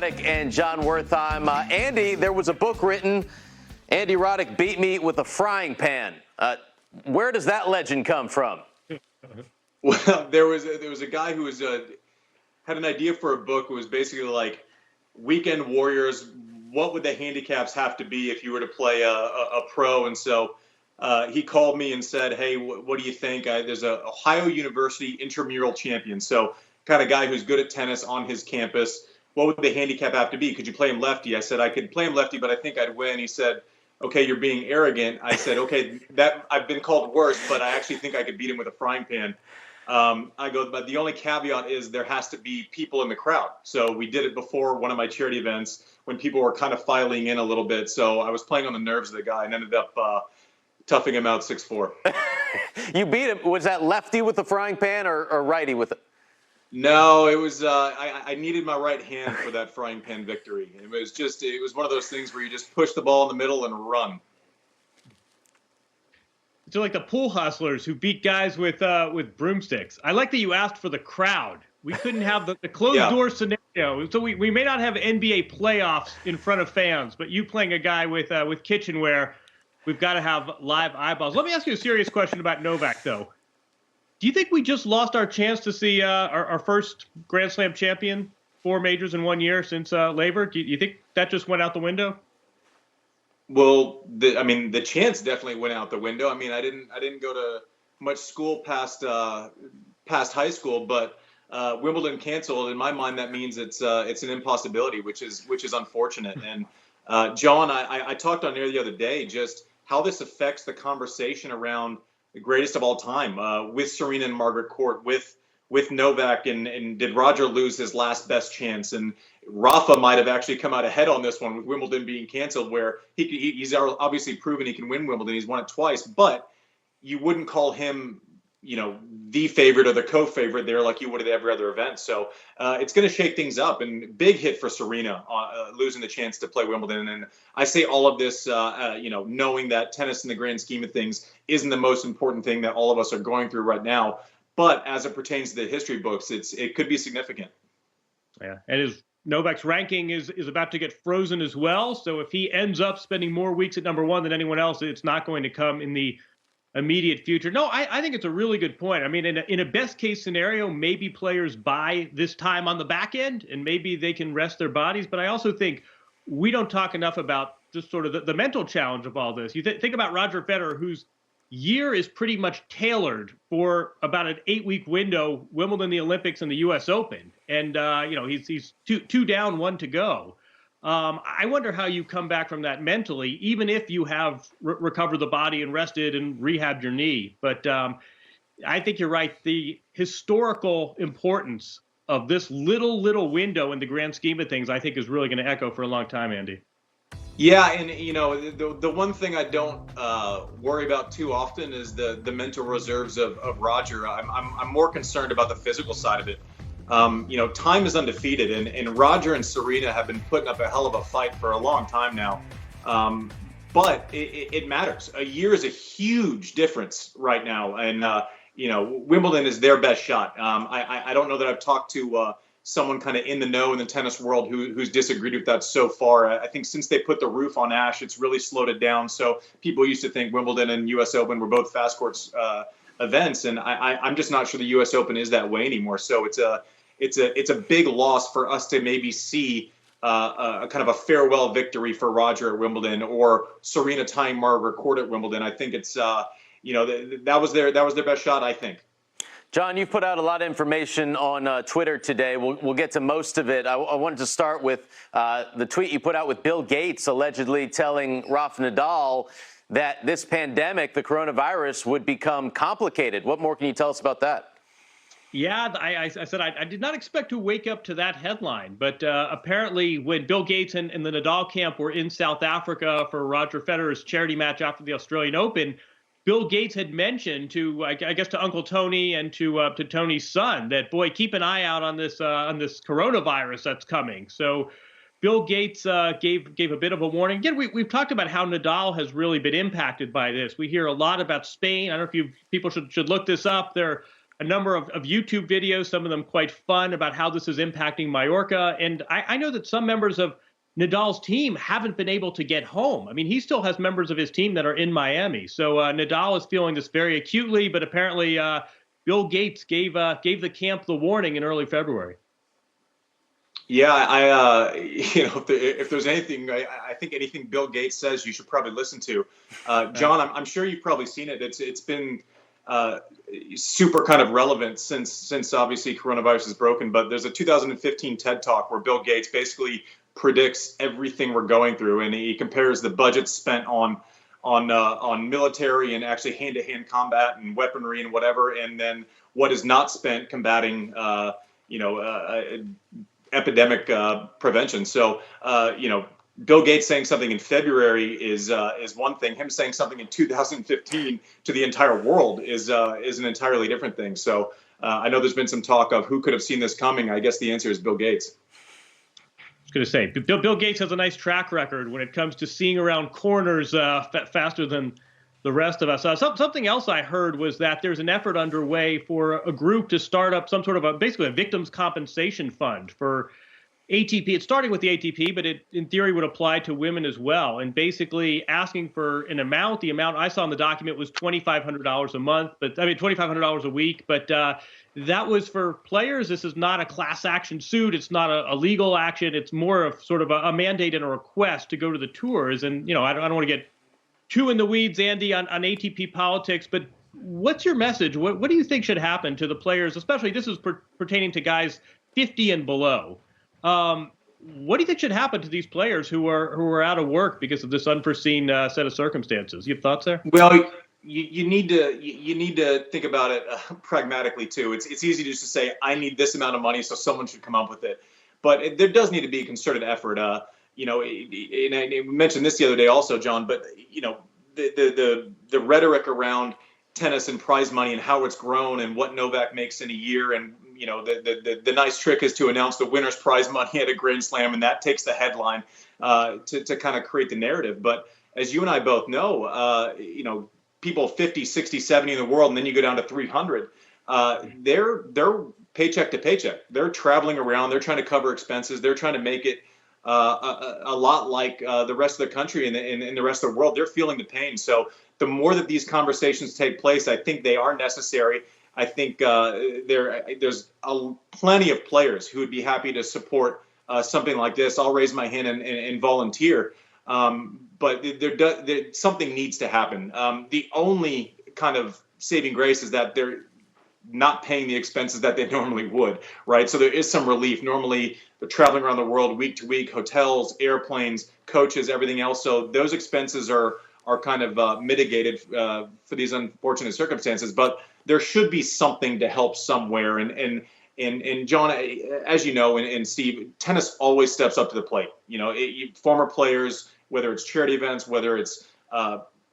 Roddick and John Wertheim. Andy, there was a book written, Andy Roddick beat me with a frying pan. Where does that legend come from? Well, there was a guy who had an idea for a book. It was basically like Weekend Warriors. What would the handicaps have to be if you were to play a pro? And so he called me and said, "Hey, what do you think? There's a Ohio University intramural champion, so kind of guy who's good at tennis on his campus. What would the handicap have to be? Could you play him lefty?" I said, "I could play him lefty, but I think I'd win." He said, "Okay, you're being arrogant." I said, "Okay, that I've been called worse, but I actually think I could beat him with a frying pan." I go, "But the only caveat is there has to be people in the crowd." So we did it before one of my charity events when people were kind of filing in a little bit. So I was playing on the nerves of the guy and ended up toughing him out 6-4. You beat him. Was that lefty with the frying pan or righty with it? No, it was. I needed my right hand for that frying pan victory. It was one of those things where you just push the ball in the middle and run. So like the pool hustlers who beat guys with broomsticks. I like that you asked for the crowd. We couldn't have the closed door scenario. So we may not have NBA playoffs in front of fans, but you playing a guy with kitchenware, we've got to have live eyeballs. Let me ask you a serious question about Novak, though. Do you think we just lost our chance to see our first Grand Slam champion, 4 majors in 1 year since Laver? Do you think that just went out the window? Well, the chance definitely went out the window. I mean, I didn't go to much school past high school, but Wimbledon canceled. In my mind, that means it's an impossibility, which is unfortunate. And John, I talked on air the other day just how this affects the conversation around the greatest of all time with Serena and Margaret Court, with Novak, and did Roger lose his last best chance? And Rafa might have actually come out ahead on this one with Wimbledon being canceled, where he's obviously proven he can win Wimbledon. He's won it twice, but you wouldn't call him, the favorite or the co-favorite there like you would at every other event. So it's going to shake things up, and big hit for Serena losing the chance to play Wimbledon. And I say all of this, knowing that tennis in the grand scheme of things isn't the most important thing that all of us are going through right now. But as it pertains to the history books, it could be significant. Yeah, and Novak's ranking is about to get frozen as well. So if he ends up spending more weeks at number 1 than anyone else, it's not going to come in the immediate future. No, I think it's a really good point. I mean, in a best case scenario, maybe players buy this time on the back end and maybe they can rest their bodies. But I also think we don't talk enough about just sort of the mental challenge of all this. You think about Roger Federer, whose year is pretty much tailored for about an 8-week window, Wimbledon, the Olympics, and the U.S. Open. And, he's two down, 1 to go. I wonder how you come back from that mentally, even if you have recovered the body and rested and rehabbed your knee. But I think you're right. The historical importance of this little window in the grand scheme of things, I think, is really going to echo for a long time, Andy. Yeah, and the one thing I don't worry about too often is the mental reserves of Roger. I'm more concerned about the physical side of it. Time is undefeated, and Roger and Serena have been putting up a hell of a fight for a long time now. But it matters. A year is a huge difference right now, and Wimbledon is their best shot. I don't know that I've talked to someone kind of in the know in the tennis world who's disagreed with that so far. I think since they put the roof on Ashe, it's really slowed it down. So people used to think Wimbledon and U.S. Open were both fast courts events, and I'm just not sure the U.S. Open is that way anymore. So it's a big loss for us to maybe see a kind of a farewell victory for Roger at Wimbledon or Serena tying Margaret Court at Wimbledon. I think it's that was their best shot, I think. John, you've put out a lot of information on Twitter today. We'll get to most of it. I wanted to start with the tweet you put out with Bill Gates allegedly telling Rafa Nadal that this pandemic, the coronavirus, would become complicated. What more can you tell us about that? Yeah, I said I did not expect to wake up to that headline, but apparently when Bill Gates and the Nadal camp were in South Africa for Roger Federer's charity match after the Australian Open, Bill Gates had mentioned to, I guess, to Uncle Tony and to Tony's son that, boy, keep an eye out on this coronavirus that's coming. So Bill Gates gave a bit of a warning. Again, we've talked about how Nadal has really been impacted by this. We hear a lot about Spain. I don't know if people should look this up. They're a number of YouTube videos, some of them quite fun, about how this is impacting Mallorca. And I know that some members of Nadal's team haven't been able to get home. I mean, he still has members of his team that are in Miami. So Nadal is feeling this very acutely, but apparently Bill Gates gave the camp the warning in early February. Yeah, if there's anything, I think anything Bill Gates says, you should probably listen to. John, I'm sure you've probably seen it. It's been super kind of relevant since obviously coronavirus is broken. But there's a 2015 TED Talk where Bill Gates basically predicts everything we're going through, and he compares the budget spent on military and actually hand-to-hand combat and weaponry and whatever, and then what is not spent combating epidemic prevention. So, Bill Gates saying something in February is one thing. Him saying something in 2015 to the entire world is an entirely different thing. So, I know there's been some talk of who could have seen this coming. I guess the answer is Bill Gates. I was going to say, Bill Gates has a nice track record when it comes to seeing around corners faster than the rest of us. Something else I heard was that there's an effort underway for a group to start up some sort of basically a victims compensation fund for ATP. It's starting with the ATP, but it in theory would apply to women as well. And basically asking for an amount. The amount I saw in the document was $2,500 a month, $2,500 a week. But that was for players. This is not a class action suit. It's not a legal action. It's more of sort of a mandate and a request to go to the tours. And I don't want to get too in the weeds, Andy, on ATP politics, but what's your message? What do you think should happen to the players, especially this is pertaining to guys 50 and below? What do you think should happen to these players who are out of work because of this unforeseen set of circumstances? You have thoughts there? Well, you need to think about it pragmatically too. It's easy just to say I need this amount of money, so someone should come up with it, but there does need to be a concerted effort. And I mentioned this the other day also, John, but the rhetoric around tennis and prize money and how it's grown and what Novak makes in a year, and the nice trick is to announce the winner's prize money at a Grand Slam, and that takes the headline to kind of create the narrative. But as you and I both know, people 50, 60, 70 in the world, and then you go down to 300. They're paycheck to paycheck. They're traveling around. They're trying to cover expenses. They're trying to make it a lot like the rest of the country and in the rest of the world. They're feeling the pain. So the more that these conversations take place, I think they are necessary. I think there's plenty of players who would be happy to support something like this. I'll raise my hand and volunteer. But something needs to happen. The only kind of saving grace is that they're not paying the expenses that they normally would, right? So there is some relief. Normally, they're traveling around the world week to week, hotels, airplanes, coaches, everything else. So those expenses are kind of mitigated for these unfortunate circumstances. But there should be something to help somewhere. And John, as you know, and Steve, tennis always steps up to the plate. Former players, whether it's charity events, whether it's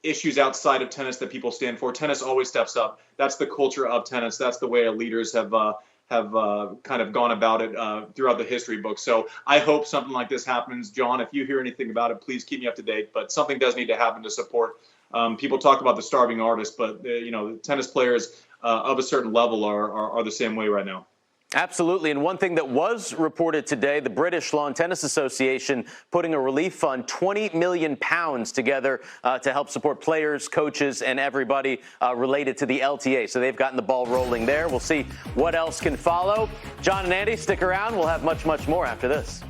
issues outside of tennis that people stand for, tennis always steps up. That's the culture of tennis. That's the way our leaders have kind of gone about it throughout the history books. So I hope something like this happens. John, if you hear anything about it, please keep me up to date. But something does need to happen to support. People talk about the starving artist, but the tennis players of a certain level are the same way right now. Absolutely. And one thing that was reported today, the British Lawn Tennis Association putting a relief fund, £20 million together to help support players, coaches, and everybody related to the LTA. So they've gotten the ball rolling there. We'll see what else can follow. John and Andy, stick around. We'll have much, much more after this.